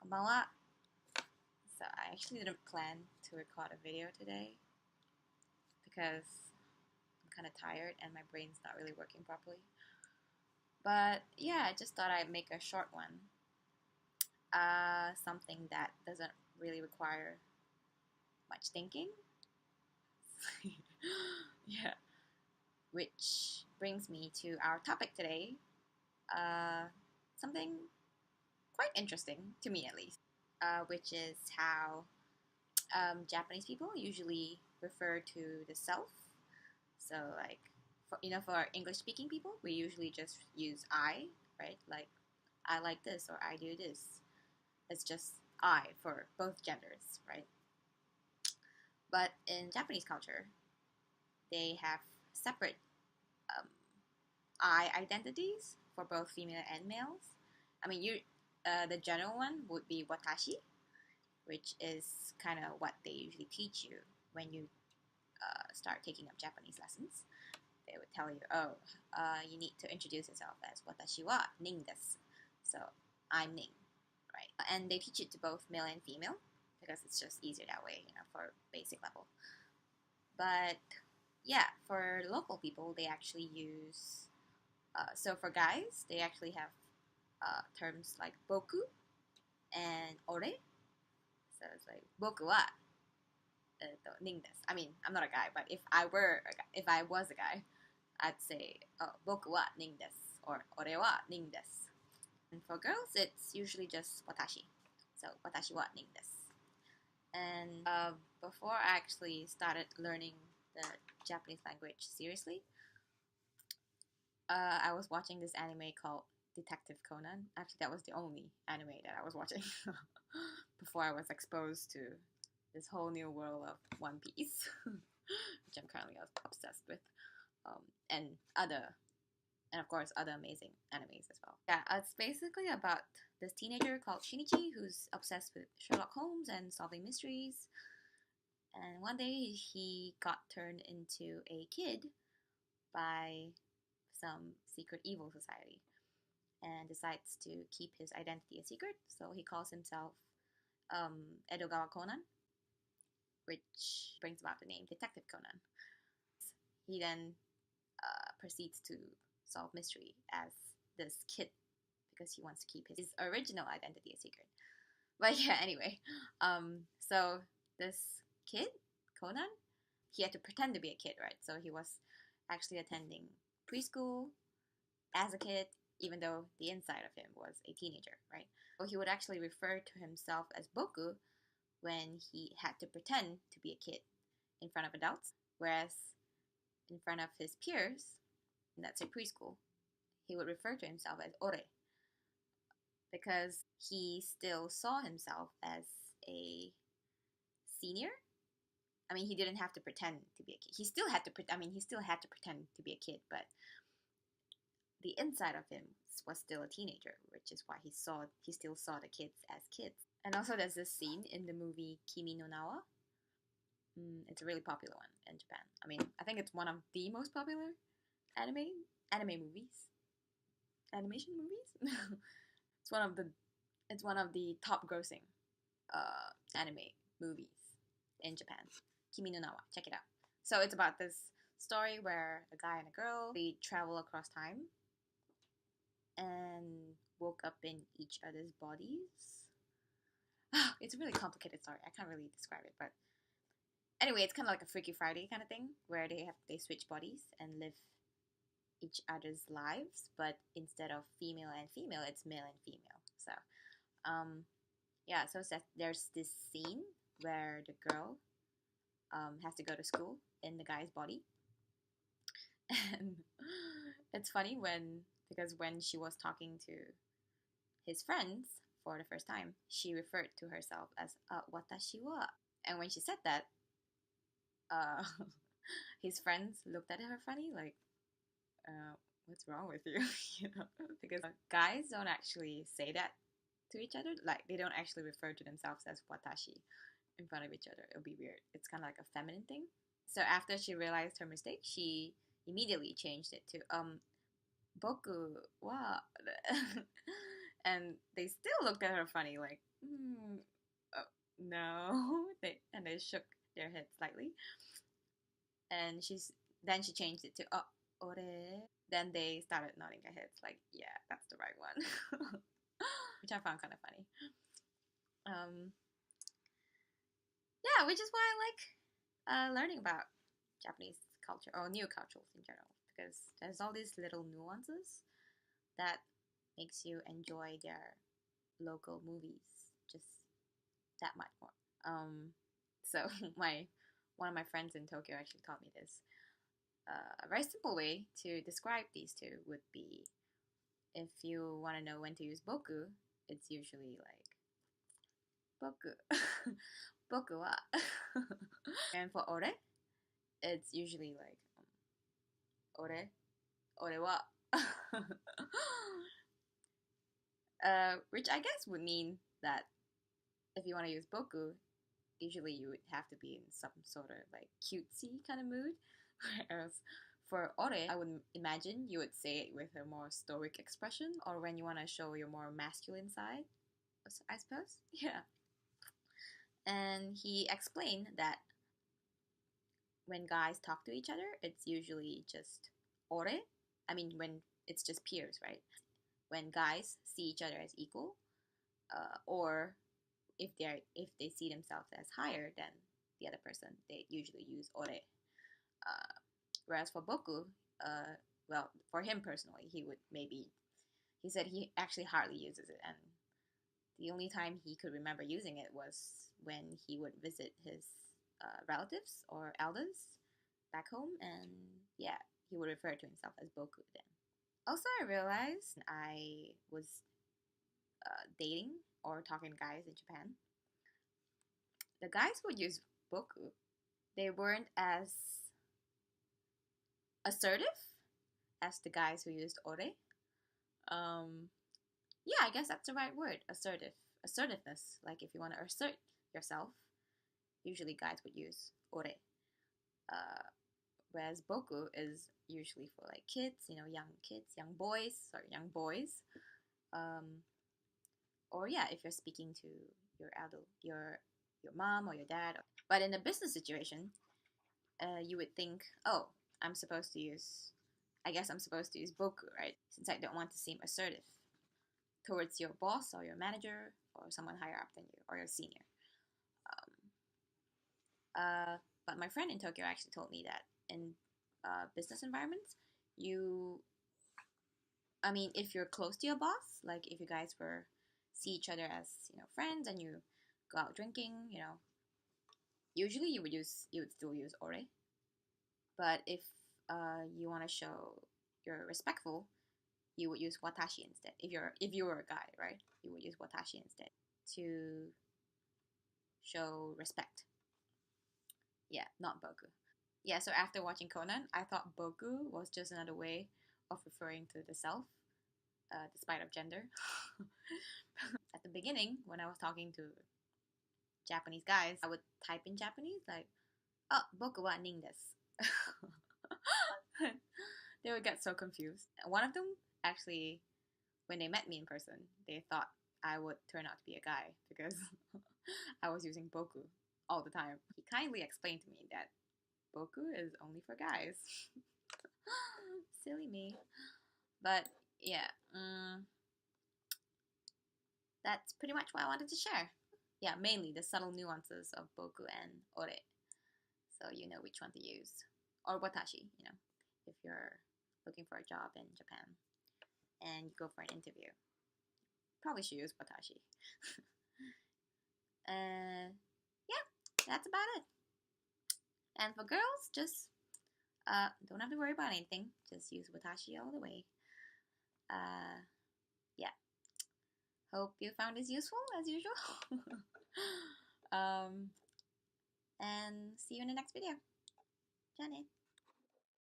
こんばんは. So I actually didn't plan to record a video today because I'm kind of tired and my brain's not really working properly. But yeah, I just thought I'd make a short one. Something that doesn't really require much thinking. Yeah. Which brings me to our topic today. Something quite interesting, to me at least, which is how Japanese people usually refer to the self. So, like, for English-speaking people, we usually just use I, right? Like, I like this or I do this. It's just I for both genders, right? But in Japanese culture, they have separate I identities for both female and males. I mean, the general one would be watashi, which is kind of what they usually teach you when you start taking up Japanese lessons. They would tell you, you need to introduce yourself as watashi wa nin desu. So, I'm nin, right? And they teach it to both male and female because it's just easier that way, for basic level. But yeah, for local people, they actually use, so for guys, they actually have terms like boku and ore. So it's like, boku wa nin desu. I mean, I'm not a guy, but if I was a guy, I'd say, boku wa nin desu, or ore wa nin desu. And for girls, it's usually just watashi. So, watashi wa nin desu. And before I actually started learning the Japanese language seriously, I was watching this anime called Detective Conan. Actually, that was the only anime that I was watching before I was exposed to this whole new world of One Piece, which I'm currently obsessed with, and of course other amazing animes as well. Yeah, it's basically about this teenager called Shinichi who's obsessed with Sherlock Holmes and solving mysteries. And one day he got turned into a kid by some secret evil society and decides to keep his identity a secret. So he calls himself Edogawa Conan, which brings about the name Detective Conan. He then proceeds to solve mystery as this kid because he wants to keep his original identity a secret. But yeah, anyway, so this kid, Conan, he had to pretend to be a kid, right? So he was actually attending preschool as a kid, even though the inside of him was a teenager, right? So he would actually refer to himself as Boku when he had to pretend to be a kid in front of adults, whereas in front of his peers, let's say preschool, he would refer to himself as ore because he still saw himself as a senior. I mean, he didn't have to pretend to be a kid. He still had to pretend to be a kid, but the inside of him was still a teenager, which is why he still saw the kids as kids. And also there's this scene in the movie Kimi no Na wa. It's a really popular one in Japan. I mean, I think it's one of the most popular animation movies. It's one of the top grossing anime movies in Japan. Kimi no Na wa, check it out. So it's about this story where a guy and a girl, they travel across time and woke up in each other's bodies. It's a really complicated story. I can't really describe it, but anyway, it's kind of like a Freaky Friday kind of thing where they switch bodies and live each other's lives, but instead of female and female, it's male and female. So, so there's this scene where the girl has to go to school in the guy's body, and it's funny because when she was talking to his friends for the first time, she referred to herself as watashi wa, and when she said that, his friends looked at her funny, like, what's wrong with you? Because guys don't actually say that to each other. Like, they don't actually refer to themselves as watashi in front of each other. It'll be weird. It's kind of like a feminine thing. So after she realized her mistake, she immediately changed it to boku wa And they still looked at her funny, like, oh, no. They shook their head slightly. And then she changed it to ore. Then they started nodding their heads, like, yeah, that's the right one. Which I found kind of funny. Yeah, which is why I like learning about Japanese culture or new cultures in general, because there's all these little nuances that makes you enjoy their local movies just that much more. So one of my friends in Tokyo actually taught me this. A very simple way to describe these two would be, if you want to know when to use boku, it's usually like boku, boku wa. And for ore, it's usually like ore, ore wa. Which I guess would mean that if you want to use boku, usually you would have to be in some sort of like cutesy kind of mood. Whereas for ore, I would imagine you would say it with a more stoic expression, or when you want to show your more masculine side, I suppose. Yeah. And he explained that when guys talk to each other, it's usually just ore. I mean, when it's just peers, right? When guys see each other as equal, or if they see themselves as higher than the other person, they usually use ore. Whereas for boku, well, for him personally, he said he actually hardly uses it, and the only time he could remember using it was when he would visit his relatives or elders back home, and yeah, he would refer to himself as boku then. Also, I realized I was dating or talking to guys in Japan. The guys who would use boku, they weren't as assertive as the guys who used ore. Yeah, I guess that's the right word, assertive. Assertiveness, like if you want to assert yourself, usually guys would use ore. Whereas boku is usually for like kids, young boys. Or yeah, if you're speaking to your mom or your dad. But in a business situation, you would think, oh, I guess I'm supposed to use boku, right? Since I don't want to seem assertive towards your boss or your manager or someone higher up than you or your senior. But my friend in Tokyo actually told me that in business environments, if you're close to your boss, like if you guys see each other as friends and you go out drinking, usually you would still use ore. But if you want to show you're respectful, you would use watashi instead. If you were a guy, right, you would use watashi instead to show respect. Yeah, not boku. Yeah, so after watching Conan, I thought boku was just another way of referring to the self, despite of gender. At the beginning, when I was talking to Japanese guys, I would type in Japanese like, "Oh, boku wa nin desu." They would get so confused. One of them actually, when they met me in person, they thought I would turn out to be a guy because I was using boku all the time. He kindly explained to me that boku is only for guys. Silly me. But yeah, that's pretty much what I wanted to share. Yeah, mainly the subtle nuances of boku and ore. So you know which one to use. Or watashi, if you're looking for a job in Japan and you go for an interview. Probably should use watashi. Yeah, that's about it. And for girls, just don't have to worry about anything. Just use watashi all the way. Yeah. Hope you found this useful as usual. And see you in the next video. じゃあね。